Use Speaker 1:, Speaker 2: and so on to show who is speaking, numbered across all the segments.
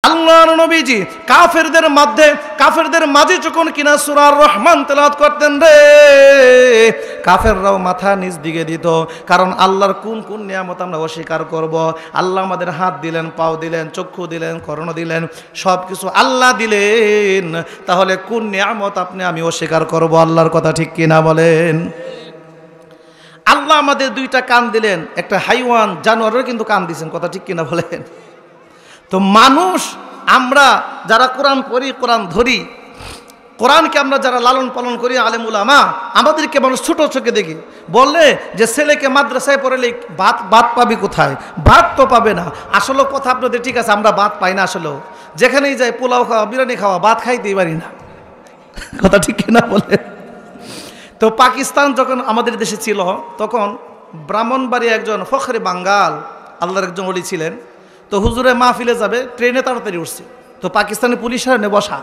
Speaker 1: আল্লাহর নবীজি কাফেরদের মাঝে যখন কিনা সূরা রহমান তেলাওয়াত করতেন রে, কাফেররাও মাথা নিচ দিকে দিত। কারণ আল্লাহর কোন কোন নিয়ামত আমরা অস্বীকার করব? আল্লাহ আমাদের হাত দিলেন, পাও দিলেন, চক্ষু দিলেন, কর্ণ দিলেন, সব কিছু আল্লাহ দিলেন। তাহলে কোন নিয়ামত আপনি আমি অস্বীকার করব? আল্লাহর কথা ঠিক কিনা বলেন? আল্লাহ আমাদের দুইটা কান দিলেন, একটা হাইওয়ান জানোয়ারের কিন্তু কান দিয়েছেন, কথা ঠিক কিনা বলেন? তো মানুষ আমরা যারা কোরআন পড়ি, কোরআন ধরি, কোরআনকে আমরা যারা লালন পালন করি, আলেম উলামা, আমাদেরকে মানুষ ছোট চোখে দেখি। বললে যে ছেলেকে মাদ্রাসায় পড়ালে ভাত পাবি কোথায়? ভাত তো পাবে না। আসলে কথা আপনাদের ঠিক আছে, আমরা ভাত পাই না। আসলেও যেখানেই যাই পোলাও খাওয়া, বিরিয়ানি খাওয়া, ভাত খাইতেই পারি না, কথা ঠিক কিনা বলে? তো পাকিস্তান যখন আমাদের দেশে ছিল, তখন ব্রাহ্মণবাড়ি একজন ফখরে বাঙ্গাল আল্লাহর একজন ওলি ছিলেন। তো হুজুরে মাহফিলে যাবে, ট্রেনে তাড়াতাড়ি উঠছে। তো পাকিস্তানি পুলিশরা নে বসা।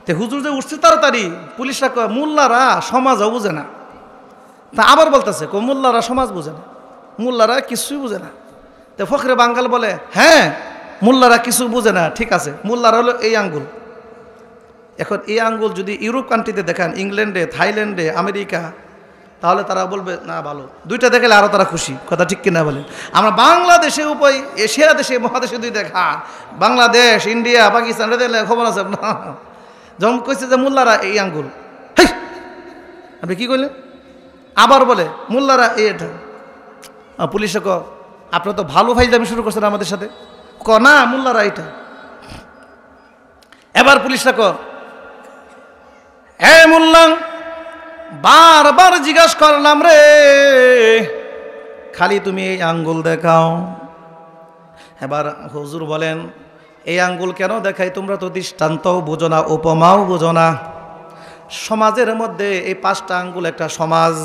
Speaker 1: তো হুজুর যে উঠছে তাড়াতাড়ি, পুলিশরা কয় মোল্লারা সমাজও বুঝে না। তা আবার বলতেছে মোল্লারা সমাজ বুঝে না, মোল্লারা কিছুই বুঝে না। তো ফখরে বাঙ্গাল বলে, হ্যাঁ মোল্লারা কিছু বুঝে না, ঠিক আছে। মোল্লারা হলো এই আঙ্গুল। এখন এই আঙ্গুল যদি ইউরোপ কান্ট্রিতে দেখান, ইংল্যান্ডে, থাইল্যান্ডে, আমেরিকা, তাহলে তারা বলবে না ভালো। দুইটা দেখালে আরও তারা খুশি, কথা ঠিক কিনা বলেন? আমরা বাংলাদেশে উপায়, এশিয়া দেশে, মহাদেশে দুই দেখা, বাংলাদেশ, ইন্ডিয়া, পাকিস্তান, দেখলে খবর আছে না? যখন কইছে যে মোল্লারা এই আঙ্গুল, আপনি কি কইলেন? আবার বলে মোল্লারা এটা। পুলিশে ক আপনার তো ভালো ফাইজলামি শুরু করছেন আমাদের সাথে। ক না মোল্লারা এটা। এবার পুলিশরা ক হে মোল্লা, বারবার জিজ্ঞাসা করলাম রে, খালি তুমি এই আঙ্গুল দেখাও। এবার হুজুর বলেন, এই আঙ্গুল কেন দেখাই? তোমরা তো দৃষ্টান্তও বোঝো না, উপমাও বোঝো না। সমাজের মধ্যে এই 5টা আঙ্গুল একটা সমাজ।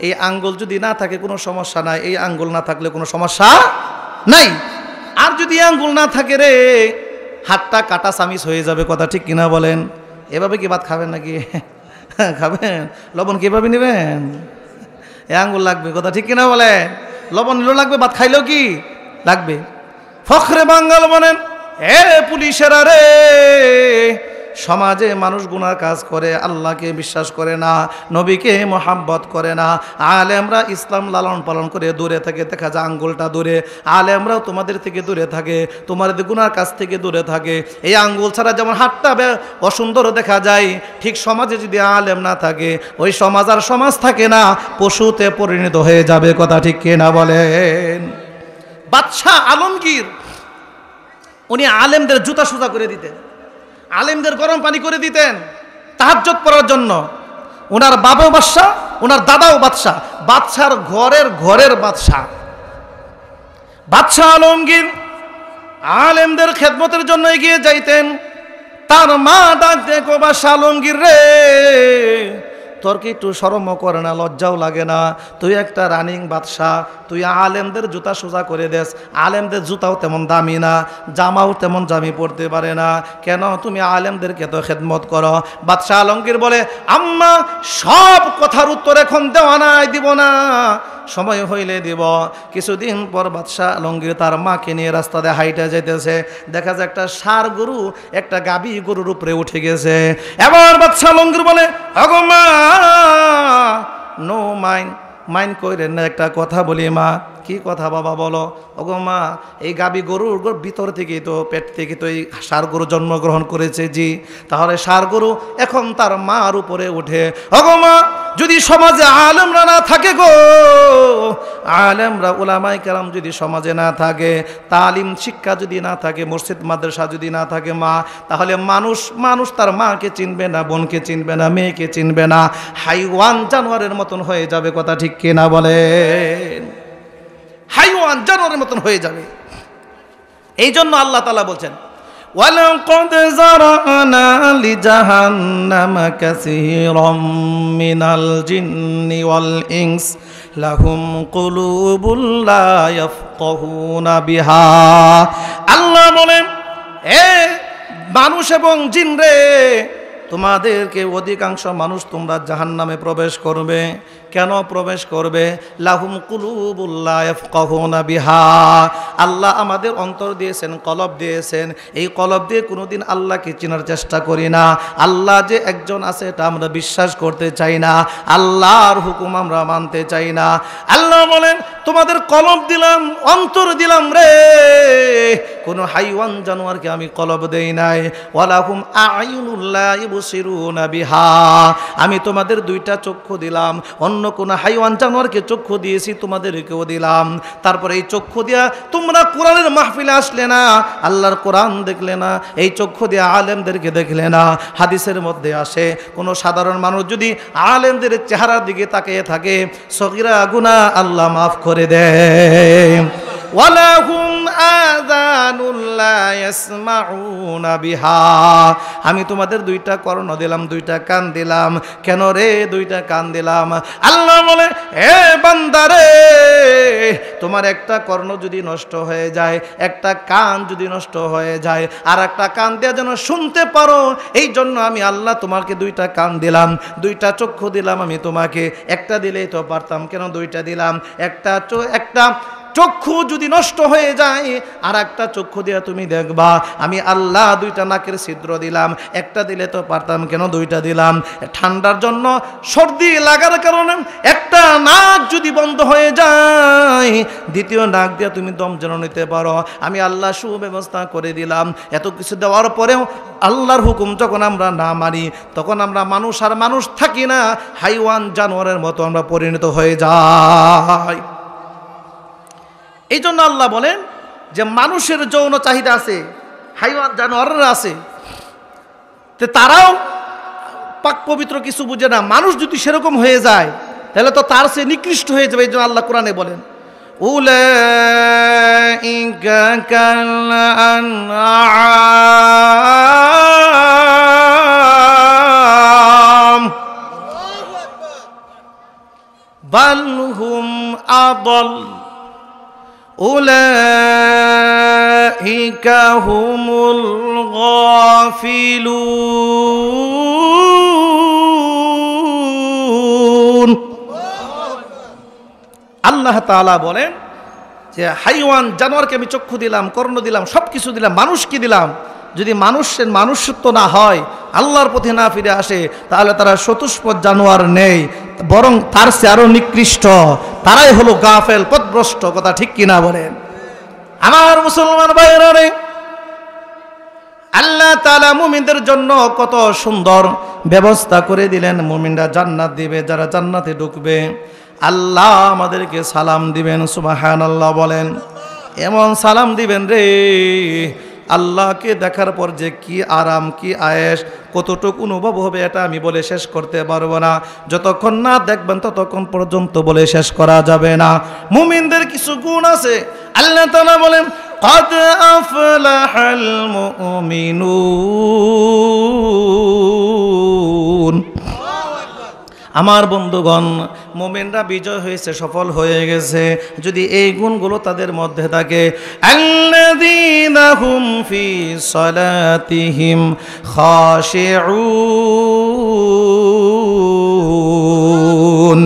Speaker 1: এই আঙ্গুল যদি না থাকে কোনো সমস্যা নাই, এই আঙ্গুল না থাকলে কোনো সমস্যা নাই। আর যদি আঙ্গুল না থাকে রে, হাতটা কাটা চামিচ হয়ে যাবে, কথা ঠিক কিনা বলেন? এভাবে কি ভাত খাবেন নাকি? খাবেন? লবণ কিভাবে নেবেন? এ আঙ্গুল লাগবে, কথা ঠিক কিনা বলে? লবণ নিলেও লাগবে, ভাত খাইলেও কি লাগবে? ফখরে বাঙ্গাল বলেন, এ পুলিশেরা রে, সমাজে মানুষ গুনার কাজ করে, আল্লাহকে বিশ্বাস করে না, নবীকে মোহাব্বত করে না, আলেমরা ইসলাম লালন পালন করে দূরে থাকে। দেখা যায় আঙ্গুলটা দূরে, আলেমরাও তোমাদের থেকে দূরে থাকে, তোমাদের গুনার কাছ থেকে দূরে থাকে। এই আঙ্গুল ছাড়া যেমন হাতটা অসুন্দর দেখা যায়, ঠিক সমাজে যদি আলেম না থাকে, ওই সমাজ আর সমাজ থাকে না, পশুতে পরিণত হয়ে যাবে, কথা ঠিক কিনা বলেন? বাদশাহ আলমগীর উনি আলেমদের জুতা সুতা করে দিতেন, আলেমদের গরম পানি করে দিতেন তাহাজ্জুদ পড়ার জন্য। ওনার বাবাও বাদশাহ, ওনার দাদাও বাদশাহ, বাদশার ঘরের বাদশাহ। বাদশাহ আলমগীর আলেমদের খেদমতের জন্য এগিয়ে যাইতেন। তার মা ডাক দেখো, বাদশাহ আলমগীর রে, তোর কি একটু শরমও করে না, লজ্জাও লাগে না? তুই একটা রানিং বাদশাহ, তুই আলেমদের জুতা সোজা করে দেস। আলেমদের জুতাও তেমন দামি না, জামাও তেমন দামি পড়তে পারে না, কেন তুমি আলেমদেরকে তো খেদমত করো? বাদশাহ আলমগীর বলে, আম্মা সব কথার উত্তর এখন দেওয়া নাই, দিব না, সময় হইলে দিব। কিছুদিন পর বাদশাহ আলমগীর তার মাকে নিয়ে রাস্তা দিয়ে হাইটে যাইতেছে। দেখা যায় একটা ষাঁড় গরু একটা গাভী গরুর উপরে উঠে গেছে। এবার বাদশাহ আলমগীর বলে, আগো মা, নো মাইন্ড কইরেন না, একটা কথা বলি মা। কি কথা বাবা বলো? ওগো মা, এই গাভী গরুর ভিতর থেকে তো, পেট থেকে তো এই ষাঁড় গরু জন্মগ্রহণ করেছে। জি, তাহলে ষাঁড় গরু এখন তার মার উপরে উঠে। ওগো মা, যদি সমাজে আলেমরা না থাকে গো, আলেমরা উলামায়ে কেরাম যদি সমাজে না থাকে, তালিম শিক্ষা যদি না থাকে, মসজিদ মাদ্রাসা যদি না থাকে মা, তাহলে মানুষ তার মাকে চিনবে না, বোনকে চিনবে না, মেয়েকে চিনবে না, হাইওয়ান জানোয়ারের মতন হয়ে যাবে, কথা ঠিক কিনা বলেন? হাইওয়ান জানোয়ারের মতন হয়ে যাবে। এই জন্য আল্লাহ তাআলা বলছেন, ওয়ালাকাদ যারানা লিজাহান্নামা কাসীরাম মিনাল জিন্নি ওয়াল ইনস লাহুম কুলুবুল লা ইয়াফকাহুনা বিহা। আল্লাহ বলেন, এ মানুষ এবং জিন রে, তোমাদেরকে অধিকাংশ মানুষ তোমরা জাহান্নামে প্রবেশ করবে, কেন প্রবেশ করবে? লাহুম কুলুবুল লা ইয়াফকাহুনা বিহা, আল্লাহ আমাদের অন্তর দিয়েছেন, কলব দিয়েছেন, এই কলব দিয়ে কোনোদিন আল্লাহকে চেনার চেষ্টা করি না। আল্লাহ যে একজন আছে এটা আমরা বিশ্বাস করতে চাই না, আল্লাহর হুকুম আমরা মানতে চাই না। আল্লাহ বলেন তোমাদের কলব দিলাম, অন্তর দিলাম রে, কোনো হাইওয়ান জানোয়ারকে আমি কলব দেই নাই। ওয়ালাহুম আ'য়ুনুল লা ইবসিরুনা বিহা, আমি তোমাদের দুইটা চক্ষু দিলাম, অন্য কোন হাইওয়ান জানোয়ারকে চক্ষু দিয়েছি, তোমাদেরকেও দিলাম। তারপরে এই চক্ষু দিয়া তোমরা কোরআনের মাহফিলে আসলে না, আল্লাহর কোরআন দেখলে না, এই চক্ষু দিয়ে আলেমদেরকে দেখলে না। হাদিসের মধ্যে আসে কোনো সাধারণ মানুষ যদি আলেমদের চেহারার দিকে তাকিয়ে থাকে, সগীরা গুনাহ আল্লাহ মাফ করে দেয়। ওয়ালাহুম আযানুল লা ইয়াসমাউনা বিহা, আমি তোমাদের দুইটা কর্ণ দিলাম, দুইটা কান দিলাম। কেন রে দুইটা কান দিলাম? আল্লাহ বলে হে বান্দারে, তোমার একটা কর্ণ যদি নষ্ট হয়ে যায়, একটা কান যদি নষ্ট হয়ে যায়, আর একটা কান দিয়ে যেন শুনতে পারো, এই জন্য আমি আল্লাহ তোমাকে দুইটা কান দিলাম, দুইটা চক্ষু দিলাম আমি তোমাকে। একটা দিলেই তো পারতাম, কেন দুইটা দিলাম? একটা চক্ষু যদি নষ্ট হয়ে যায়, আর একটা চক্ষু দিয়ে তুমি দেখবা। আমি আল্লাহ দুইটা নাকের ছিদ্র দিলাম, একটা দিলে তো পারতাম, কেন দুইটা দিলাম? ঠান্ডার জন্য, সর্দি লাগার কারণে একটা নাক যদি বন্ধ হয়ে যায়, দ্বিতীয় নাক দিয়ে তুমি দম যেন নিতে পারো, আমি আল্লাহ সুব্যবস্থা করে দিলাম। এত কিছু দেওয়ার পরেও আল্লাহর হুকুম যখন আমরা না মানি, তখন আমরা মানুষ আর মানুষ থাকি না, হাইওয়ান জানোয়ারের মতো আমরা পরিণত হয়ে যাই। এই জন্য আল্লাহ বলেন যে মানুষের যৌন চাহিদা আছে, হাইওয়ান জানোয়াররা আছে, তো তারাও পাক পবিত্র কিছু বুঝে না। মানুষ যদি সেরকম হয়ে যায় তাহলে তো তার সে নিকৃষ্ট হয়ে যাবে। এই জন্য আল্লাহ কোরআনে বলেন উলাইকা কাল আনআম বাল হুম আদল উলাইকা হুমুল গাফিলুন। আল্লাহ তাআলা বলেন যে হাইওয়ান জানোয়ারকে আমি চক্ষু দিলাম, কর্ণ দিলাম, সব কিছু দিলাম, মানুষকে দিলাম। যদি মানুষের মনুষ্যত্ব না হয়, আল্লাহর পথে না ফিরে আসে, তাহলে তারা চতুষ্পদ জানোয়ার নেই, বরং তার চেয়ে আরো নিকৃষ্ট। তারাই হলো গাফেল, পথভ্রষ্ট। কথা ঠিক কিনা বলেন? আমার মুসলমান ভাইরা রে, আল্লাহ তাআলা মুমিনদের জন্য কত সুন্দর ব্যবস্থা করে দিলেন। মুমিনরা জান্নাত দিবে, যারা জান্নাতে ঢুকবে আল্লাহ আমাদেরকে সালাম দিবেন। সুবহানাল্লাহ বলেন। এমন সালাম দিবেন রে, আল্লাহকে দেখার পর যে কি আরাম, কি আয়েশ, কতটুকু অনুভব হবে এটা আমি বলে শেষ করতে পারবো না। যতক্ষণ না দেখবেন ততক্ষণ পর্যন্ত বলে শেষ করা যাবে না। মুমিনদের কিছু গুণ আছে। আল্লাহ তাআলা বলেন قد أفلح المؤمنون। আমার বন্ধুগণ, মুমিনরা বিজয় হয়েছে, সফল হয়ে গেছে যদি এই গুণগুলো তাদের মধ্যে থাকে। আল্লাযীনা হুম ফি সালাতিহিম খাশিউন,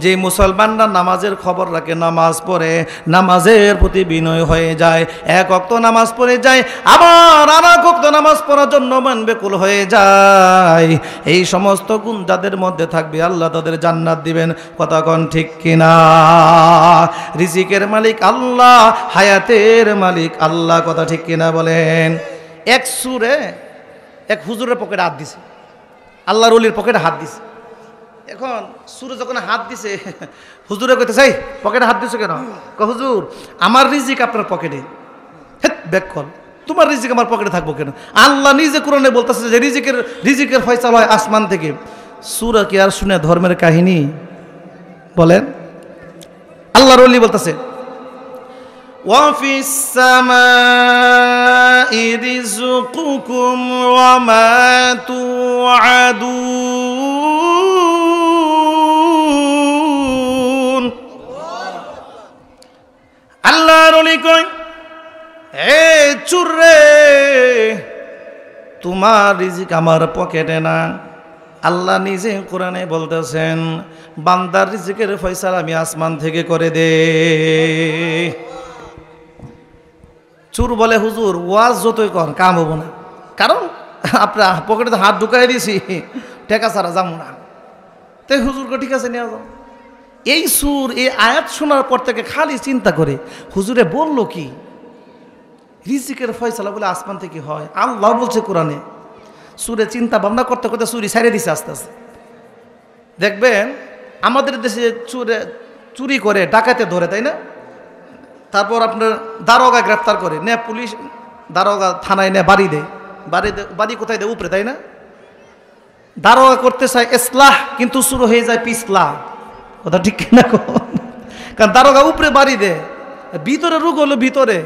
Speaker 1: যে মুসলমানরা নামাজের খবর রাখে, নামাজ পড়ে, নামাজের প্রতি বিনয় হয়ে যায়, এক ওয়াক্ত নামাজ পড়ে যায়, আবার আর এক ওয়াক্ত নামাজ পড়ার জন্য মন বেকুল হয়ে যায়, এই সমস্ত গুণ যাদের মধ্যে থাকবে আল্লাহ তাদের জান্নাত দিবেন। কথা কোন ঠিক কিনা? রিজিকের মালিক আল্লাহ, হায়াতের মালিক আল্লাহ। কথা ঠিক কিনা বলেন? এক সুরে এক হুজুরের পকেটে হাত দিছে, আল্লাহর ওলির পকেটে হাত দিছে। এখন সুরে যখন হাত দিছে, হুজুরে কইতে চাই পকেটে হাত দিছো কেন? হুজুর আমার রিজিক আপনার পকেটে। ব্যাক কল, তোমার রিজিক আমার পকেটে থাকবো কেন? আল্লাহ নিজে কোরআনে বলতেছে যে রিজিকের ফয়সালা হয় আসমান থেকে। সূরা কি আর শুনে ধর্মের কাহিনী বলেন? আল্লাহর ওলি বলতেছে ওয়া ফিস সামাই রিজকুকুম ওয়া মা তুআদুন। আল্লাহর ওলি কয়, হে চুর রে, তোমার রিজিক আমার পকেটে না, আল্লাহ নিজে কোরআনে বলতেছেন, বান্দার রিজিকের ফয়সালা আমি আসমান থেকে করে দে। চুর বলে, হুজুর ওয়াজ যতই কর কাম হবো না, কারণ আপনার পকেটে হাত ঢুকাই দিয়েছি, টাকা ছাড়া যাবো না। তাই হুজুরকে ঠিক আছে নিয়ে যাও। এই সুর, এই আয়াত শোনার পর থেকে খালি চিন্তা করে, হুজুরে বলল কি রিজিকের ফয়সালা বলে আসমান থেকে হয়, আল্লাহ বলছে কোরআনে। সুরে চিন্তা ভাবনা করতে করতে চুরি ছাড়িয়ে দিছে আস্তে আস্তে। দেখবেন আমাদের দেশে চুরি করে ডাকাতে ধরে, তাই না? তারপর আপনার দারোগা গ্রেফতার করে, নে পুলিশ দারোগা থানায় নে বাড়ি দেয়, বাড়ি কোথায় দেয়? উপরে, তাই না? দারোগা করতে চায় ইসলাহ, কিন্তু শুরু হয়ে যায় পিছলা। কথা ঠিক কিনা? কারণ দারোগা উপরে বাড়ি দেয়, ভিতরে রোগ হলো ভিতরে,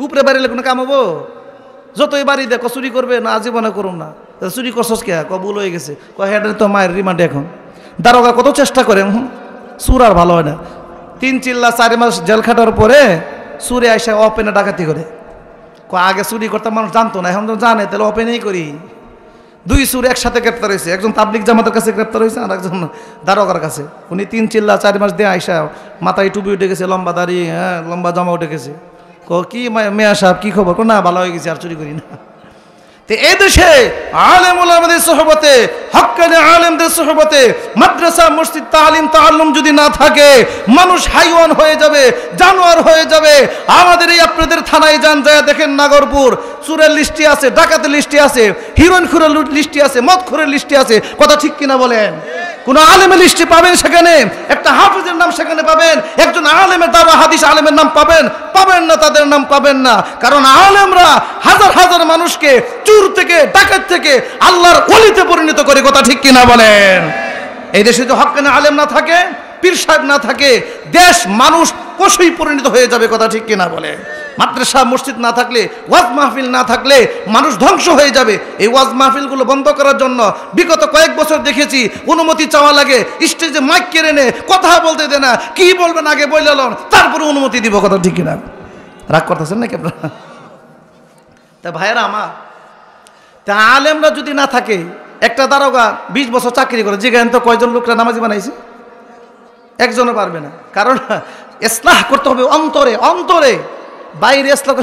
Speaker 1: উপরে বাড়িলে কোনো কাম হবো? যতই বাড়ি দেয় চুরি করবে না, আজীবনে করুন না। চুরি করছস কে? কবুল হয়ে গেছে, হেডের তো মায়ের রিমান্ডে। এখন দারোগা কত চেষ্টা করে, সুর আর ভালো হয় না। 3 চিল্লা 4 মাস জেল খাটার পরে সুরে আইসা ওপেনে ডাকাতি করে। আগে চুরি করতে মানুষ জানতো না, এখন তো জানে, তাহলে ওপেনেই করি। 2 সুর একসাথে গ্রেপ্তার হয়েছে, একজন তাবলিগ জামাতের কাছে গ্রেপ্তার হয়েছে, আর একজন দারোগার কাছে। উনি 3 চিল্লা 4 মাস দিয়ে আইসা মাথায় টুপি উঠে গেছে, লম্বা দাড়ি, হ্যাঁ লম্বা জামা উঠে গেছে। কি মেয়া সাহেব কি খবর? না ভালো হয়ে গেছে, আর চুরি করি না। তো এই দেশে আলেম ওলামাদের সোহবতে, হক্কানি আলেমদের সোহবতে মাদ্রাসা মসজিদ তালিম তাআল্লুম যদি না থাকে, মানুষ হাইওয়ান হয়ে যাবে, জানোয়ার হয়ে যাবে। আমাদের এই আপনাদের থানায় যান, যায় দেখেন নাগরপুর চুরের লিস্টে আছে, ডাকাতের লিস্টে আছে, হিরোইন খুরের লিস্টে আছে, মদ খুরের লিস্টে আছে। কথা ঠিক কিনা বলেন? কোন আলেমের লিস্টে পাবেন সেখানে, একটা হাফিজের নাম সেখানে পাবেন, একজন আলেমের দাওরা হাদিস আলেমের নাম পাবেন না, তাদের নাম পাবেন না। কারণ আলেমরা হাজার হাজার মানুষকে চুর থেকে, ডাকাত থেকে আল্লাহর ওলিতে পরিণত করে। কথা ঠিক কিনা বলেন? এই দেশে যদি হক্কানি আলেম না থাকে, পীর সাহেব না থাকে, দেশ মানুষ পশুই পরিণত হয়ে যাবে। কথা ঠিক কিনা বলে? মাদ্রাসা মসজিদ না থাকলে, ওয়াজ মাহফিল না থাকলে মানুষ ধ্বংস হয়ে যাবে। এই ওয়াজ মাহফিলগুলো বন্ধ করার জন্য বিগত কয়েক বছর দেখেছি অনুমতি চাওয়া লাগে, স্টেজে মাইক কেড়ে নে, কথা বলতে দে না, কি বলবেন আগে বললাম, তারপরে অনুমতি দিব। কথা ঠিক কিনা? রাগ করতেছেন নাকি আপনারা? তা ভাইয়েরা আমার, তা আলেমরা যদি না থাকে, একটা দারোগা 20 বছর চাকরি করে, যেখানে তো কয়জন লোকরা নামাজি বানাইছে? একজনও পারবে না। কারণ ইসলাহ করতে হবে অন্তরে, অন্তরে। বাইরে ইসলাহ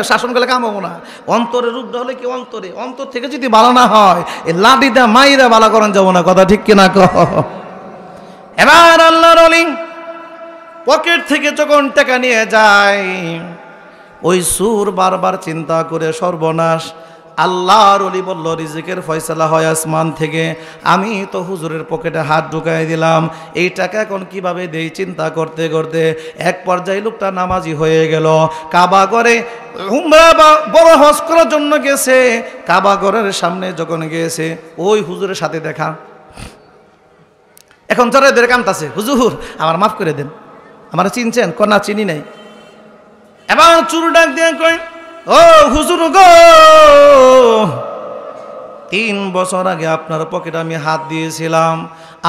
Speaker 1: শাসন করলে কাম হবো না। অন্তরে রূপটা হলে কি? অন্তরে, অন্তর থেকে যদি ভালো না হয়, এই লাঠিটা মাইরা ভালো করেন যাবো না। কথা ঠিক কিনা? এবার আল্লাহর ওলি পকেট থেকে যখন টাকা নিয়ে যায়, ওই সুর বারবার চিন্তা করে সর্বনাশ। আল্লাহর ওলি বলল, রিজিকের ফয়সালা হয় আসমান থেকে, আমি তো হুজুরের পকেটে হাত ঢুকাই দিলাম, এই টাকা এখন কিভাবে দেই চিন্তা করতে করতে এক পর্যায়ে লোকটা নামাজি হয়ে গেল। কাবা ঘরে উমরা বা বড় হজ করার জন্য গেছে, কাবা ঘরের সামনে যখন গিয়েছে, ওই হুজুরের সাথে দেখা। এখন যারা এদের কামতাছে, হুজুর আমার মাফ করে দেন, আমার চিনছেন? না চিনি নাই। এবার চুরু ডাক দিয়ে কয়, ও হুজুর গো, 3 বছর আগে আপনার পকেটে আমি হাত দিয়েছিলাম,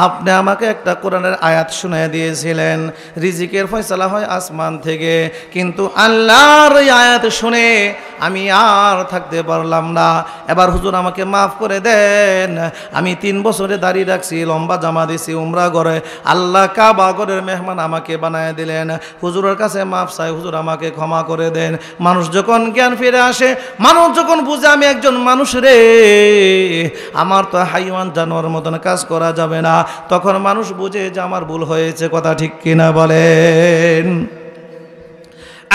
Speaker 1: আপনি আমাকে একটা কোরআনের আয়াত শুনিয়ে দিয়েছিলেন, রিজিকের ফয়সালা হয় আসমান থেকে। কিন্তু আল্লাহর এই আয়াত শুনে আমি আর থাকতে পারলাম না। এবার হুজুর আমাকে মাফ করে দেন। আমি 3 বছরে দাড়ি রাখছি, লম্বা জামা দিছি, উমরা করে আল্লাহ কাবা ঘরের মেহমান আমাকে বানায় দিলেন। হুজুরের কাছে মাফ চাই, হুজুর আমাকে ক্ষমা করে দেন। মানুষ যখন জ্ঞান ফিরে আসে, মানুষ যখন বুঝে আমি একজন মানুষ রে, আমার তো হাইওয়ান জানোয়ার মতন কাজ করা যাবে না, তখন মানুষ বুঝে যে আমার ভুল হয়েছে। কথা ঠিক কিনা বলেন?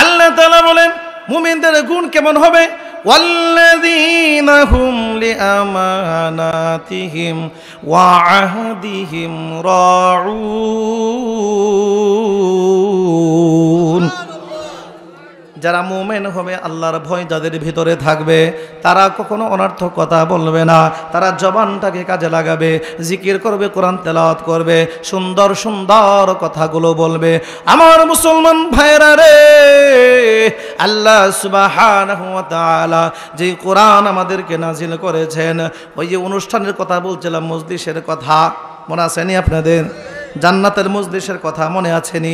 Speaker 1: আল্লাহ তাআলা বলেন মুমিনদের গুণ কেমন হবে? ওয়াল্লাযীনা হুম লিআমানাতিহিম ওয়া আহদিহিম রাউন। যারা মুমিন হবে, আল্লাহর ভয় যাদের ভিতরে থাকবে, তারা কখনো অনর্থক কথা বলবে না, তারা জবানটাকে কাজে লাগাবে, জিকির করবে, কোরআন তেলাওয়াত করবে, সুন্দর সুন্দর কথাগুলো বলবে। আমার মুসলমান ভাইরা রে, আল্লাহ সুবহানাহু ওয়া তাআলা যে কোরআন আমাদেরকে নাজিল করেছেন, ওই যে অনুষ্ঠানের কথা বলছিলাম, মজলিসের কথা মনে আছেনি আপনাদের? জান্নাতের মজলিসের কথা মনে আছেনি?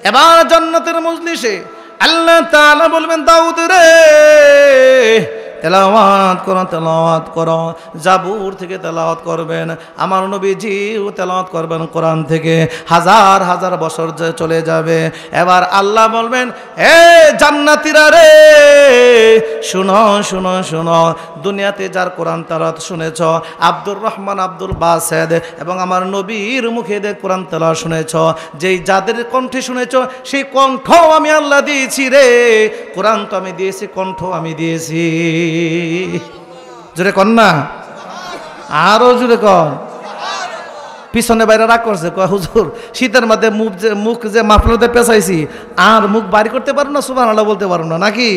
Speaker 1: এবার জান্নাতের মজলিসে আল্লাহ তাআলা বলবেন, দাউদ রে তেলাওয়াত করো, তেলাওয়াত করো। জাবুর থেকে তেলাওয়াত করবেন, আমার নবীজিও তেলাওয়াত করবেন কোরআন থেকে। হাজার হাজার বছর চলে যাবে। এবার আল্লাহ বলবেন, এ জান্নাতীরা রে, শুনো শুনো শুনো, দুনিয়াতে যার কোরআন তেলাওয়াত শুনেছ, আব্দুর রহমান আব্দুল বাসেদ এবং আমার নবীর মুখে কোরআন তেলাওয়াত শুনেছ, যেই যাদের কণ্ঠে শুনেছ সেই কণ্ঠ আমি আল্লাহ দিয়েছি রে। কোরআন তো আমি দিয়েছি, কণ্ঠ আমি দিয়েছি। জোরে কর না, আরো জোরে কর। পিছনে বাইরে রাগ করছে, কয় হুজুর শীতের মধ্যে মুখ যে মাফলাতে পেঁচাইছি আর মুখ বাড়ি করতে পারো না, সুবহানাল্লাহ বলতে পারো না নাকি?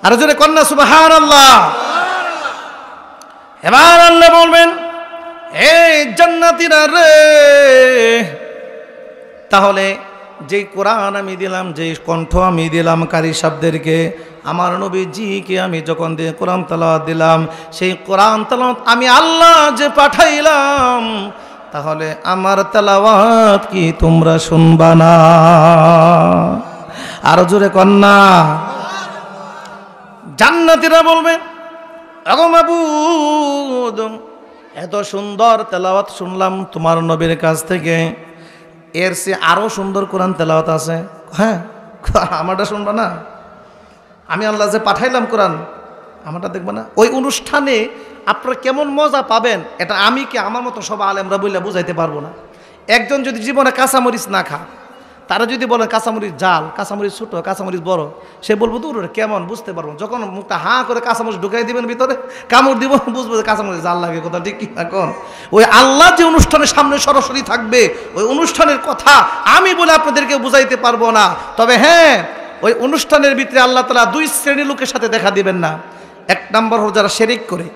Speaker 1: আরো জোরে কর না সুবহানাল্লাহ। এবার আল্লাহ বলবেন, এই জান্নাতীরা রে, তাহলে যেই কোরআন আমি দিলাম, যেই কণ্ঠ আমি দিলাম কারি শব্দেরকে, আমার নবীজিকে আমি যখন দিয়ে কোরআন তেলাওয়াত দিলাম, সেই কোরআন তেলাওয়াত আমি আল্লাহ যে পাঠাইলাম, তাহলে আমার তেলাওয়াত কি তোমরা শুনবা না? আরো জোরে কন্যা। জান্নাতীরা বলবে, আগো মাবুদ, এত সুন্দর তেলাওয়াত শুনলাম তোমার নবীর কাছ থেকে, এর সে আরো সুন্দর কোরআন তেলাওয়াত আছে, হ্যাঁ আমারটা শুনবা না? আমি আল্লাহ যে পাঠাইলাম কোরআন, আমারটা দেখবা না? ওই অনুষ্ঠানে আপনারা কেমন মজা পাবেন, এটা আমি কি আমার মতো সব আলেমরা বললে বুঝাইতে পারবো না। একজন যদি জীবনে কাঁচামরিচ না খা, তারা যদি বলে কাঁচামরিচ জাল, কাঁচামরিচ ছোটো, কাঁচামরিচ বড়, সে বলবো তো কেমন বুঝতে পারবো। যখন মুখটা হাঁ করে কাঁচামরিচ ঢুকাই দিবেন ভিতরে, কামড় দিব, বুঝবো যে কাঁচামরিচ জাল লাগে। কথা ঠিক কি? এখন ওই আল্লাহ যে অনুষ্ঠানের সামনে সরাসরি থাকবে, ওই অনুষ্ঠানের কথা আমি বলে আপনাদেরকে বুঝাইতে পারবো না। তবে হ্যাঁ, ওই অনুষ্ঠানের ভিতরে আল্লাহ তাআলা দুই শ্রেণীর লোকের সাথে দেখা দিবেন না। এক নম্বর হল যারা শিরিক করে,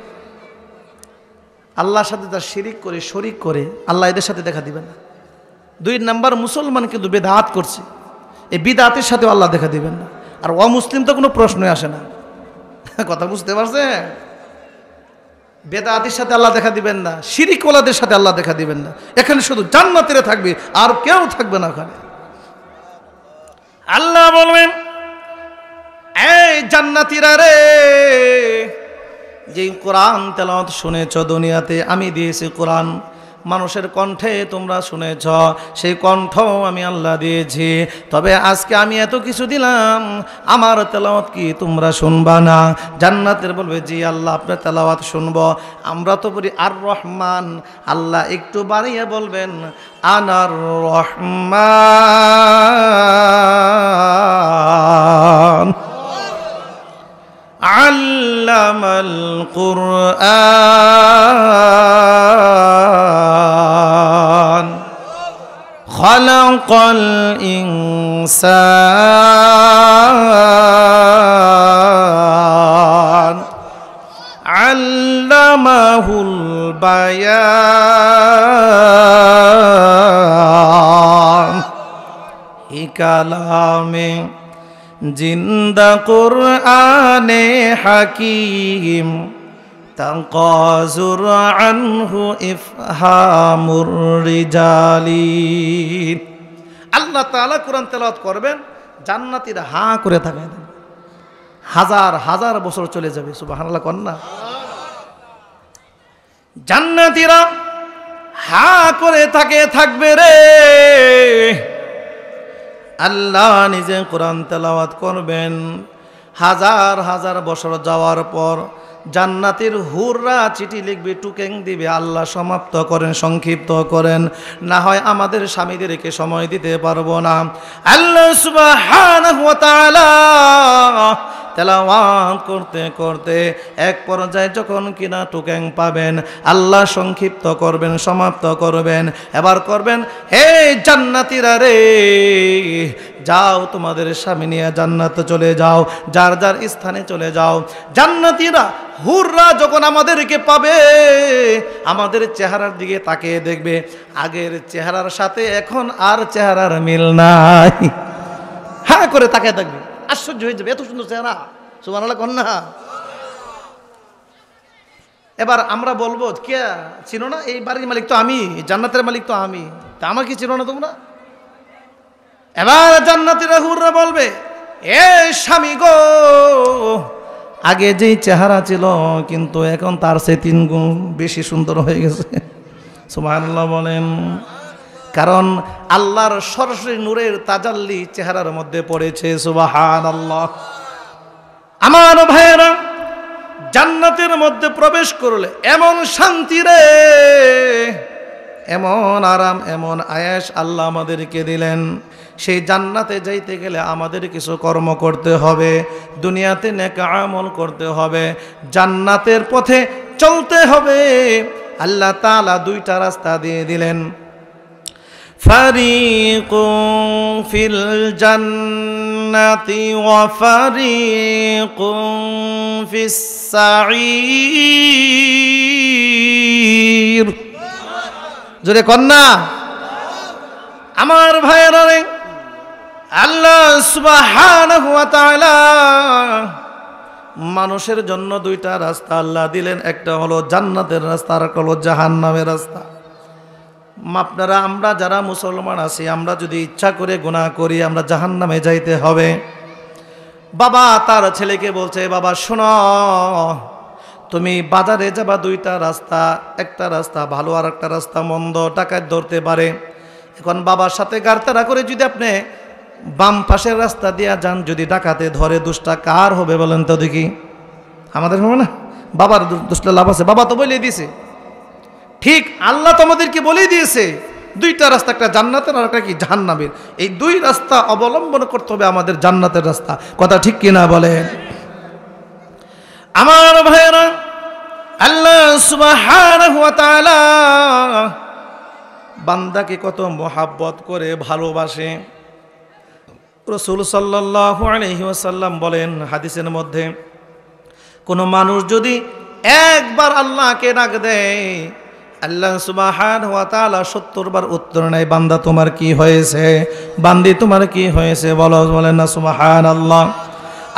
Speaker 1: আল্লাহর সাথে যারা শিরিক করে, শরিক করে, আল্লাহ এদের সাথে দেখা দিবেন না। দুই নাম্বার মুসলমান কিন্তু বেদাত করছে, এই বিদাতের সাথে আল্লাহ দেখা দিবেন না। আর অমুসলিম তো কোনো প্রশ্নই আসে না। কথা বুঝতে পারছেন? বেদাতের সাথে আল্লাহ দেখা দিবেন না, শিরিকওয়ালাদের সাথে আল্লাহ দেখা দিবেন না। এখানে শুধু জান্নাতীরা থাকবে, আর কেউ থাকবে না ওখানে। আল্লাহ বলবেন, এই জান্নাতীরা রে, যে কোরআন তেলাওয়াত শুনেছ দুনিয়াতে, আমি দিয়েছি কোরআন, মানুষের কণ্ঠে তোমরা শুনেছ, সেই কণ্ঠ আমি আল্লাহ দিয়েছি। তবে আজকে আমি এত কিছু দিলাম, আমার তেলাওয়াত কি তোমরা শুনবা না? জান্নাতের বলবে, জি আল্লাহ আপনার তেলাওয়াত শুনবো। আমরা তো বলি আর রহমান, আল্লাহ একটু বাড়িয়ে বলবেন আনার রহমান আল্লামাল কুরআন খালাকাল ইনসান আল্লামাহুল বায়ান। এই কালামে জিন্দা কুরআনে হাকিম তাকাজুর আনহু ইফহামুর রিজালিন। আল্লাহ তাআলা কোরআন তেলাওয়াত করবেন, জান্নাতীরা হাঁ করে থাকবে, হাজার হাজার বছর চলে যাবে। সুবহানাল্লাহ কন্যা। জান্নাতীরা হাঁ করে থাকবে রে। আল্লাহ নিজে কোরআন তেলাওয়াত করবেন, হাজার হাজার বছর যাওয়ার পর জান্নাতের হুররা চিঠি লিখবে, টুকেং দিবে, আল্লাহ সমাপ্ত করেন, সংক্ষিপ্ত করেন, না হয় আমাদের স্বামীদেরকে সময় দিতে পারবো না। আল্লাহ সুবহানাহু ওয়া তাআলা তেলাওয়াত করতে করতে এক পর্যায়ে যখন কিনা টুকেং পাবেন, আল্লাহ সংক্ষিপ্ত করবেন, সমাপ্ত করবেন। এবার করবেন, হে জান্নাতীরা রে, যাও তোমাদের স্বামী নিয়ে জান্নাতে চলে যাও, যার যার স্থানে চলে যাও। জান্নাতীরা হুররা যখন আমাদেরকে পাবে, আমাদের চেহারার দিকে তাকিয়ে দেখবে, আগের চেহারার সাথে এখন আর চেহারার মিল নাই। হ্যাঁ করে তাকিয়ে থাকবে, আশ্চর্য হয়ে যাবে, এত সুন্দর চেহারা। সুবহানাল্লাহ কন্যা। এবার আমরা বলবো, কে চিনো না? এই বাড়ির মালিক তো আমি, জান্নাতের মালিক তো আমি, তা আমাকে চিনো না তোমরা? এবার জান্নাতীরা হুররা বলবে, এ স্বামী গো, আগে যেই চেহারা ছিল কিন্তু এখন তার চেয়ে 3 গুণ বেশি সুন্দর হয়ে গেছে। সুবহানাল্লাহ বলেন। কারণ আল্লাহর সরাসরি নূরের তাজাল্লি চেহারার মধ্যে পড়েছে। সুবহানাল্লাহ। আমার ভাইয়েরা, জান্নাতের মধ্যে প্রবেশ করলে এমন শান্তি রে, এমন আরাম, এমন আয়েশ আল্লাহ আমাদেরকে দিলেন। সেই জান্নাতে যাইতে গেলে আমাদের কিছু কর্ম করতে হবে, দুনিয়াতে নেক আমল করতে হবে, জান্নাতের পথে চলতে হবে। আল্লাহ তাআলা 2টা রাস্তা দিয়ে দিলেন। ফারিকুন ফিল জান্নাতি ওয়া ফারিকুন ফিস সাঈর। জোরে কন্যা। আমার ভাইয়েরা রে, আল্লাহ সুবহানাহু ওয়া তাআলা মানুষের জন্য 2টা রাস্তা আল্লাহ দিলেন। একটা হলো জান্নাতের রাস্তা, আর একটা হলো জাহান্নামের রাস্তা। আপনারা, আমরা যারা মুসলমান আছি, আমরা যদি ইচ্ছা করে গুনাহ করি আমরা জাহান্নামে যাইতে হবে। বাবা তার ছেলেকে বলছে, বাবা শোনো, তুমি বাজারে যাবা, 2টা রাস্তা, একটা রাস্তা ভালো আর একটা রাস্তা মন্দ, ডাকাত ধরতে পারে। এখন বাবার সাথে গাড়তারা করে যদি আপনি বাম পাশের রাস্তা দিয়া যান, যদি ডাকাতে ধরে, দুষ্টা কার হবে বলেন তো দেখি? আমাদের হবে না? বাবার দুষ্টা লাভ আছে? বাবা তো বলেই দিয়েছে। ঠিক আল্লাহ তোমাদেরকে বলেই দিয়েছে 2টা রাস্তা, একটা জান্নাতের আর একটা কি জাহান্নামের। এই 2 রাস্তা অবলম্বন করতে হবে আমাদের, জান্নাতের রাস্তা। কথা ঠিক কিনা বলেন? আমার ভাইয়েরা, আল্লাহ সুবহানাহু ওয়া তাআলা বান্দাকে কত মোহাব্বত করে ভালোবাসে। রাসূল সাল্লাল্লাহু আলাইহি ওয়াসাল্লাম বলেন হাদিসের মধ্যে, কোনো মানুষ যদি একবার আল্লাহকে ডাক দেয়, আল্লাহ সুবহানাহু ওয়া তাআলা 70 বার উত্তর নেয়, বান্দা তোমার কি হয়েছে, বান্দি তোমার কি হয়েছে বলো, বলেন না সুবহানাল্লাহ।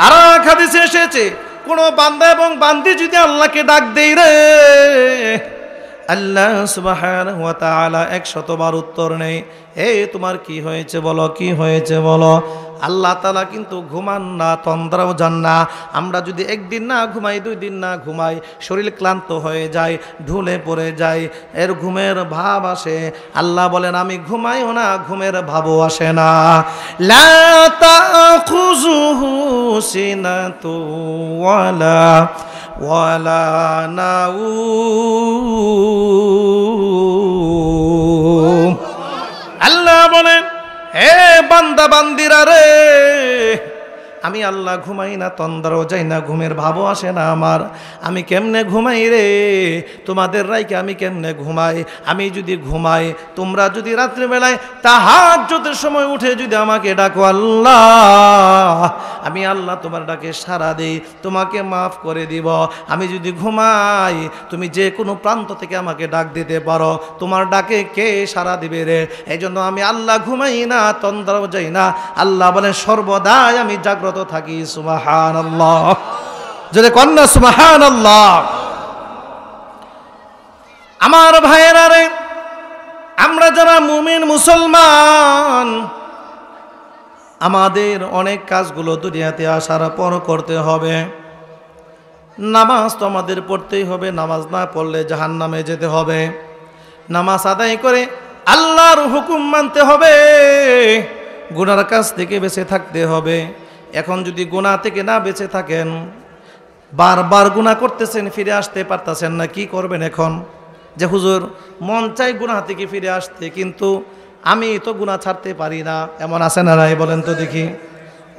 Speaker 1: আর এক হাদিসে এসেছে, কোন বান্দা এবং বান্দি যদি আল্লাহকে ডাক দেয় রে, আল্লাহ সুবহানাহু ওয়া তাআলা 100 বার উত্তর নেই। এই তোমার কি হয়েছে বলো, কি হয়েছে বলো। আল্লাহ তাআলা কিন্তু ঘুমান না, তন্দ্রাও যান না। আমরা যদি 1 দিন না ঘুমাই, 2 দিন না ঘুমাই, শরীর ক্লান্ত হয়ে যায়, ঢুলে পড়ে যায়, এর ঘুমের ভাব আসে। আল্লাহ বলেন আমি ঘুমাইও না, ঘুমের ভাবও আসে না। লা তাখুযুহু সিনাতু ওয়ালা নাউম। আল্লাহ বলেন, হে বান্দা বান্দিরা রে, আমি আল্লাহ ঘুমাই না, তন্দ্রাও যাই না, ঘুমের ভাবও আসে না আমার। আমি কেমনে ঘুমাই রে? তোমাদের রাইকে আমি কেমনে ঘুমাই? আমি যদি ঘুমাই, তোমরা যদি রাত্রিবেলায় তাহাজ্জুদের সময় উঠে যদি আমাকে ডাকো আল্লাহ, আমি আল্লাহ তোমার ডাকে সাড়া দেই, তোমাকে মাফ করে দিব। আমি যদি ঘুমাই, তুমি যে কোনো প্রান্ত থেকে আমাকে ডাক দিতে পারো, তোমার ডাকে কে সাড়া দিবে রে? এই জন্য আমি আল্লাহ ঘুমাই না, তন্দ্রাও যাই না। আল্লাহ বলেন সর্বদাই আমি জাগ্রত থাকি। সুবহানাল্লাহ। যদি কন্যা সুবহানাল্লাহ। আমার ভাইয়েরা রে, আমরা যারা মুমিন মুসলমান, আমাদের অনেক কাজগুলো দুনিয়াতে আসার পর করতে হবে। নামাজ তো আমাদের পড়তেই হবে, নামাজ না পড়লে জাহান্নামে যেতে হবে। নামাজ আদায় করে আল্লাহর হুকুম মানতে হবে, গুনার কাছ থেকে বেঁচে থাকতে হবে। এখন যদি গুনাহ থেকে না বেঁচে থাকেন, বারবার গুনাহ করতেছেন, ফিরে আসতে পারতেছেন না, কি করবেন এখন? যে হুজুর মন চাই গুনাহ থেকে ফিরে আসতে, কিন্তু আমি তো গুনাহ ছাড়তে পারি না, এমন আছে না নাই বলেন তো দেখি?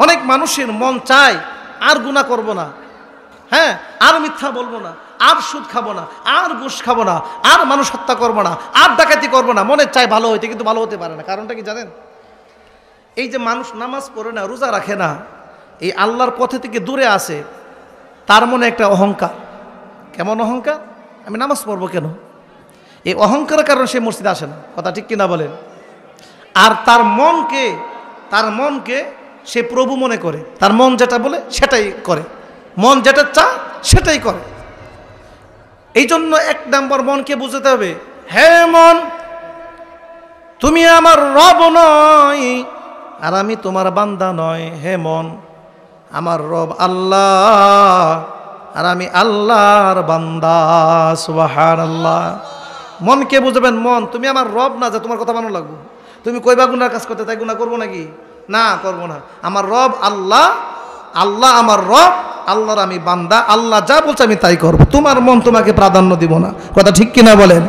Speaker 1: অনেক মানুষের মন চায় আর গুনাহ করব না, হ্যাঁ, আর মিথ্যা বলবো না, আর সুদ খাবো না, আর ঘুষ খাবো না, আর মানুষ হত্যা করবো না, আর ডাকাতি করবো না। মনে চায় ভালো হইতে, কিন্তু ভালো হতে পারে না। কারণটা কি জানেন? এই যে মানুষ নামাজ পড়ে না, রোজা রাখে না, এই আল্লাহর পথে থেকে দূরে আসে, তার মনে একটা অহংকার। কেমন অহংকার? আমি নামাজ পড়বো কেন? এই অহংকারের কারণে সে মসজিদে আসে না। কথা ঠিক কিনা বলেন? আর তার মনকে সে প্রভু মনে করে, তার মন যেটা বলে সেটাই করে, মন যেটা চায় সেটাই করে। এই জন্য 1 নম্বর মনকে বুঝতে হবে, হে মন, তুমি আমার রব নয় আর আমি তোমার বান্দা নয়। হে মন, আমার রব আল্লাহ, আর আমি আল্লাহর বান্দা। সুবহানাল্লাহ। মনকে বুঝাবেন, মন তুমি আমার রব না যে তোমার কথা মানো লাগবো। তুমি কইবা গুনার কাজ করতে, তাই গুনাহ করবো নাকি? না, করবো না। আমার রব আল্লাহ, আল্লাহ আমার রব, আল্লাহর আমি বান্দা, আল্লাহ যা বলছে আমি তাই করব। তোমার মন তোমাকে প্রাধান্য দিব না। কথা ঠিক কিনা বলেন?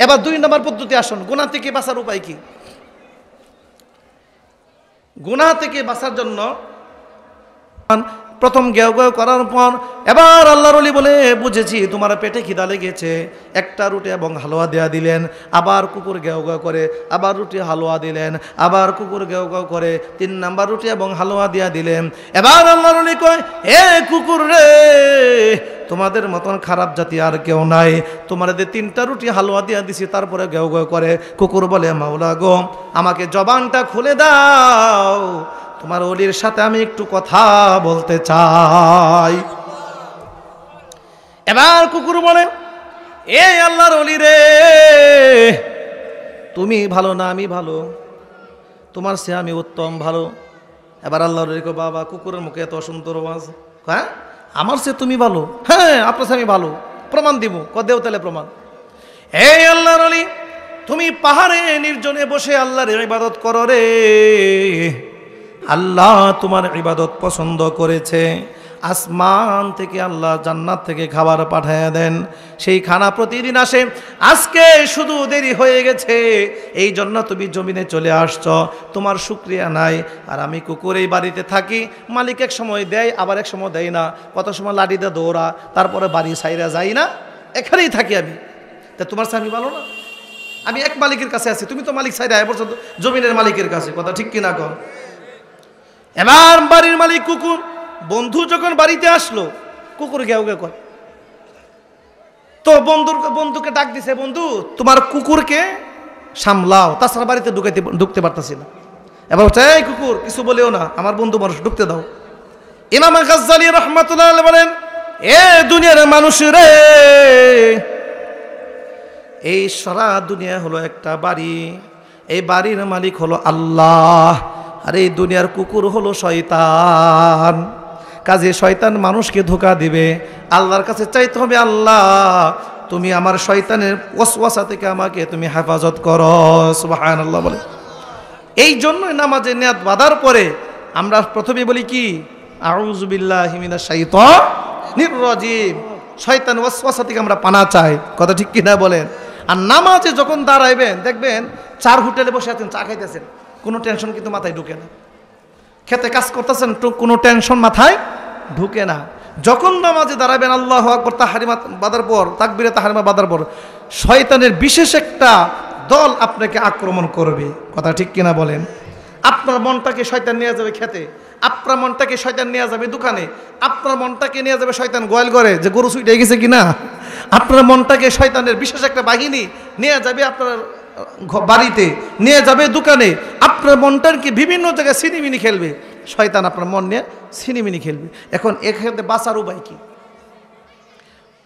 Speaker 1: এবার 2 নম্বর পদ্ধতি আসুন, গুনাহ থেকে বাঁচার উপায় কি? গুনাহ থেকে বাঁচার জন্য প্রথম গেও গেও করার পর এবার আল্লাহর ওলি বলে, বুঝেছি তোমার পেটে খিদা লেগেছে, একটা রুটি এবং হালুয়া দেয়া দিলেন। আবার কুকুর গেও গেও করে, আবার রুটি হালুয়া দিলেন, আবার কুকুর গেও গেও করে 3 নাম্বার রুটি এবং হালুয়া দেয়া দিলেন। এবার আল্লাহর ওলি কয়, এ কুকুর রে, তোমাদের মতন খারাপ জাতি আর কেউ নাই। তোমার 3টা রুটি হালুয়া দিয়া দিছি, তারপরে গেও গেও করে। কুকুর বলে, মাওলা গো, আমাকে জবানটা খুলে দাও, তোমার ওলির সাথে আমি একটু কথা বলতে চাই। এবার কুকুর বলে, এ আল্লাহর ওলি রে, তুমি ভালো না আমি ভালো, তোমার সে আমি উত্তম ভালো। এবার আল্লাহর ওলি কয়, বাবা কুকুরের মুখে এত সুন্দর আওয়াজ, হ্যাঁ আমার সে তুমি ভালো? হ্যাঁ আপনার সে আমি ভালো, প্রমাণ দিব। দেও তাহলে প্রমাণ। এই আল্লাহর ওলি, তুমি পাহাড়ে নির্জনে বসে আল্লাহর ইবাদত করো রে, আল্লাহ তোমার ইবাদত পছন্দ করেছে। আসমান থেকে আল্লাহ জান্নাত থেকে খাবার পাঠায় দেন, সেই খানা প্রতিদিন আসে। আজকে শুধু দেরি হয়ে গেছে, এই জন্য তুমি জমিনে চলে আসছো, তোমার শুকরিয়া নাই। আর আমি কুকুর এই বাড়িতে থাকি, মালিক এক সময় দেয়, আবার এক সময় দেয় না, কত সময় লাঠিতে দৌড়া, তারপরে বাড়ি সাইরা যাই না, এখানেই থাকি আমি। তা তোমার স্বামী ভালো না? আমি এক মালিকের কাছে আছি, তুমি তো মালিক সাইরা পর্যন্ত জমিনের মালিকের কাছে। কথা ঠিক কিনা কর? এবার বাড়ির মালিক কুকুর, বন্ধু যখন বাড়িতে আসলো, কুকুর গেও গেও করে, তো বন্ধুকে ডাক দিছে, বন্ধু তোমার কুকুরকে সামলাও, তাছাড়া বাড়িতে ঢুকতে পারতাছি না। এবার এই কুকুর কিছু বলেও না, আমার বন্ধু মানুষ, ঢুকতে দাও। ইমাম গাজ্জালী রাহমাতুল্লাহ আলাইহি বলেন, এ দুনিয়ার মানুষ রে, এই সারা দুনিয়া হলো একটা বাড়ি, এই বাড়ির মালিক হলো আল্লাহ, আর এই দুনিয়ার কুকুর হলো শয়তান। কাজে শয়তান মানুষকে ধোঁকা দিবে, আল্লাহর কাছে চাইতে হবে, আল্লাহ তুমি আমার শয়তানের ওয়াসওয়াসা থেকে আমাকে তুমি হেফাজত করো। সুবহানাল্লাহ বলে। এই জন্যই নামাজে নিয়াত বাঁধার পরে আমরা প্রথমে বলি কি, আউযু বিল্লাহি মিনাশ শাইতানির রাজিম, শয়তান ওয়াসওয়াসা থেকে আমরা পানা চাই। কথা ঠিক কিনা বলেন? আর নামাজে যখন দাঁড়াইবেন, দেখবেন 4 হোটেলে বসে আছেন, চা খাইতেছেন, কোনো টেনশন কিন্তু মাথায় ঢুকে না। খেতে কাজ করতেছেন, কোনো টেনশন মাথায় ঢুকে না। যখন নামাজে দাঁড়াবেন, আল্লাহু আকবার তাহরিমা বাঁধার পর, তাকবীরে তাহরিমা বাঁধার পর, শয়তানের বিশেষ একটা দল আপনাকে আক্রমণ করবে। কথা ঠিক কিনা বলেন? আপনার মনটাকে শয়তান নিয়ে যাবে খেতে, আপনার মনটাকে শয়তান নিয়ে যাবে দোকানে, আপনার মনটাকে নিয়ে যাবে শয়তান গোয়াল ঘরে যে গরু ছুটে গেছে কিনা, আপনার মনটাকে শয়তানের বিশেষ একটা বাহিনী নিয়ে যাবে আপনার বাড়িতে, নিয়ে যাবে দোকানে, আপনার মনটাকে বিভিন্ন জায়গায় সিনিমিনি খেলবে। শয়তান আপনার মন নিয়ে সিনিমিনি খেলবে। এখন এখানে বাঁচার উপায় কি?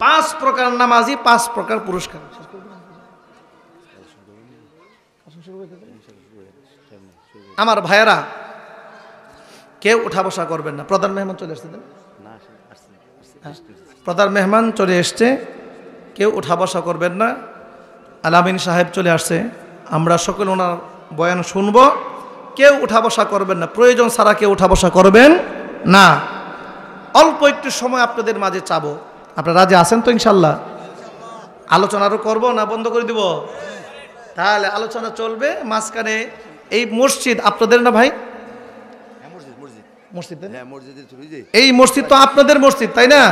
Speaker 1: 5 প্রকার নামাজি, 5 প্রকার পুরস্কার। আমার ভাইয়েরা, কেউ উঠা বসা করবেন না। প্রধান মেহমান চলে আসছে, প্রধান মেহমান চলে এসছে, কেউ উঠা বসা করবেন না। আলামিন সাহেব চলে আসছে, আমরা সকল ওনার বয়ান শুনব, কেউ উঠা বসা করবেন না, প্রয়োজন ছাড়া কেউ উঠা বসা করবেন না। অল্প একটু সময় আপনাদের মাঝে চাবো, আপনারা রাজি আছেন তো? ইনশাল্লাহ। আলোচনা আরও করবো না বন্ধ করে দিব? তাহলে আলোচনা চলবে। মাঝখানে এই মসজিদ আপনাদের না ভাই? মসজিদ, এই মসজিদ তো আপনাদের মসজিদ, তাই না?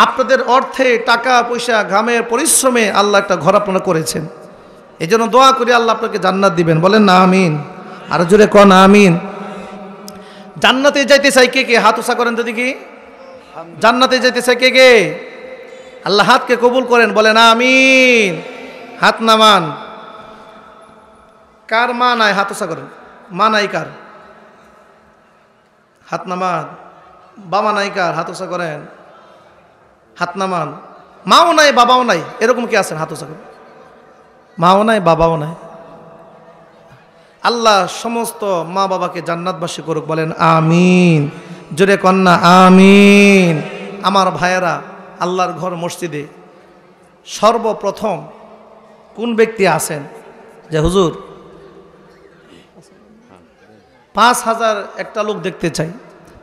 Speaker 1: আপনাদের অর্থে, টাকা পয়সা, ঘামের পরিশ্রমে আল্লাহ একটা ঘর আপনারা করেছেন। এই জন্য দোয়া করি আল্লাহ আপনাকে জান্নাত দিবেন। বলেন না আমিন? আর জোরে কন আমিন। জান্নাতে যাইতে চাই কে কে? হাত উঁচা করেন তো দেখি। জান্নাতে যাইতে চাই কে কে? আল্লাহ হাতকে কবুল করেন, বলেন আমিন। হাত নামান। কার মা নাই? হাত উঁচা করেন। মা নাই কার? হাত নামান। বাবা নাই কার? হাত উঁচা করেন। হাত নামান। মাও নাই বাবাও নাই, এরকম কি আছেন? হাত উঁচা করেন। মাও নাই বাবাও নাই। আল্লাহ সমস্ত মা বাবাকে জান্নাতবাসী করুক, বলেন আমিন। জোরে কন্যা আমিন। আমার ভাইয়েরা, আল্লাহর ঘর মসজিদে সর্বপ্রথম কোন ব্যক্তি আছেন যে হুজুর 5,000 একটা লোক দেখতে চাই?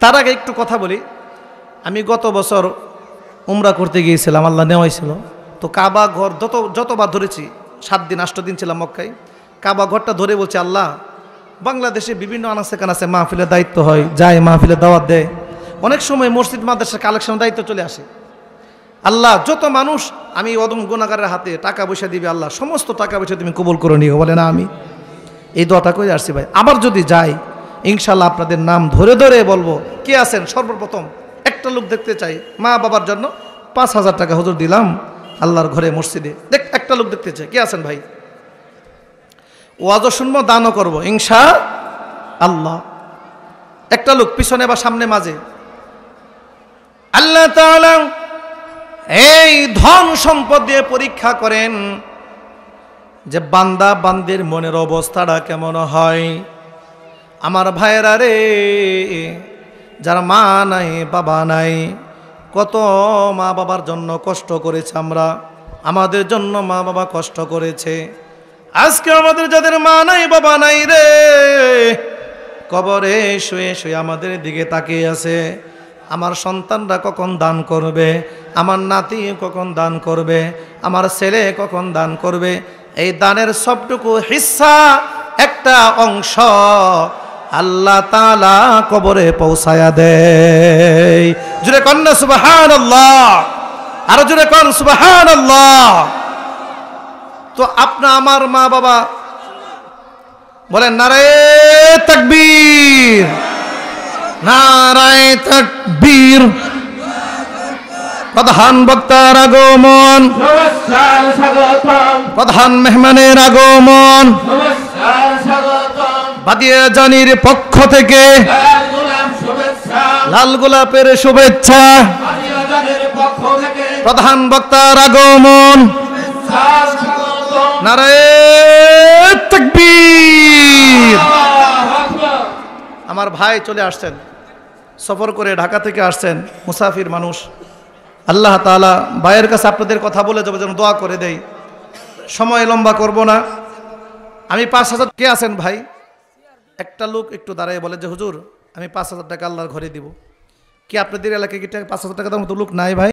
Speaker 1: তার আগে একটু কথা বলি। আমি গত বছর উমরা করতে গিয়েছিলাম, আল্লাহ নেওয়াইছিল। তো কাবা ঘর যতবার ধরেছি, 7 দিন 8 দিন ছিলাম মক্কায়, কাবা ঘরটা ধরে বলছি আল্লাহ, বাংলাদেশে বিভিন্ন আনাচে কানাচে মাহফিলের দায়িত্ব হয়, যায় মাহফিলের দাওয়াত দেয়, অনেক সময় মসজিদ মাদ্রাসার কালেকশনের দায়িত্ব চলে আসে। আল্লাহ, যত মানুষ আমি অদম গুনাহগারের হাতে টাকা পয়সা দিবে, আল্লাহ সমস্ত টাকা পয়সা তুমি কবুল করে নিও। বলে না, আমি এই দোয়াটা করে আসছি ভাই। আবার যদি যাই ইনশাল্লাহ আপনাদের নাম ধরে ধরে বলবো কে আছেন সর্বপ্রথম একটা লোক দেখতে চাই, মা বাবার জন্য 5,000 টাকা হুজুর দিলাম আল্লাহর ঘরে মসজিদে, দেখ একটা লোক দেখতে চাই, কে আছেন ভাই? ওয়াজও শুনবো, দানও করবো ইনশাআল্লাহ। একটা লোক পিছনে বা সামনে মাঝে। আল্লাহ তাআলা এই ধন সম্পদ দিয়ে পরীক্ষা করেন যে বান্দা বান্দির মনের অবস্থাটা কেমন হয়। আমার ভাইয়েরা রে, যারা মা নাই বাবা নাই, কত মা বাবার জন্য কষ্ট করেছে আমরা, আমাদের জন্য মা বাবা কষ্ট করেছে। আজকে আমাদের যাদের মা নাই বাবা নাই রে, কবরে শুয়ে শুয়ে আমাদের দিকে তাকিয়ে আছে, আমার সন্তানরা কখন দান করবে, আমার নাতি কখন দান করবে, আমার ছেলে কখন দান করবে। এই দানের সবটুকু হিস্সা, একটা অংশ আল্লাহ তাআলা কবরে পৌঁছায়া দেয়। জুড়ে কন্যা সুবহানাল্লাহ, আরো জুড়ে কন সুবহানাল্লাহ। তো আমার মা বাবা বলেন নারায়ে তাকবীর, নারায়ে তাকবীর। প্রধান বক্তার আগমন, প্রধান মেহমানের আগমন, বাদিয়া জানির পক্ষ থেকে লাল গোলাপের শুভেচ্ছা। প্রধান বক্তার আগমন, নারায়ে তাকবীর। আমার ভাই চলে আসছেন, সফর করে ঢাকা থেকে আসছেন, মুসাফির মানুষ। আল্লাহ তাআলা ভাইয়ের কাছে আপনাদের কথা বলে যাবো, যেন দোয়া করে দেই। সময় লম্বা করব না। আমি 5,000, কে আছেন ভাই? একটা লোক একটু দাঁড়ায় বলে যে হুজুর আমি 5,000 টাকা আল্লাহর ঘরে দিব। কি আপনাদের এলাকায় কি 5,000 টাকা দেওয়ার মতো লোক নাই ভাই?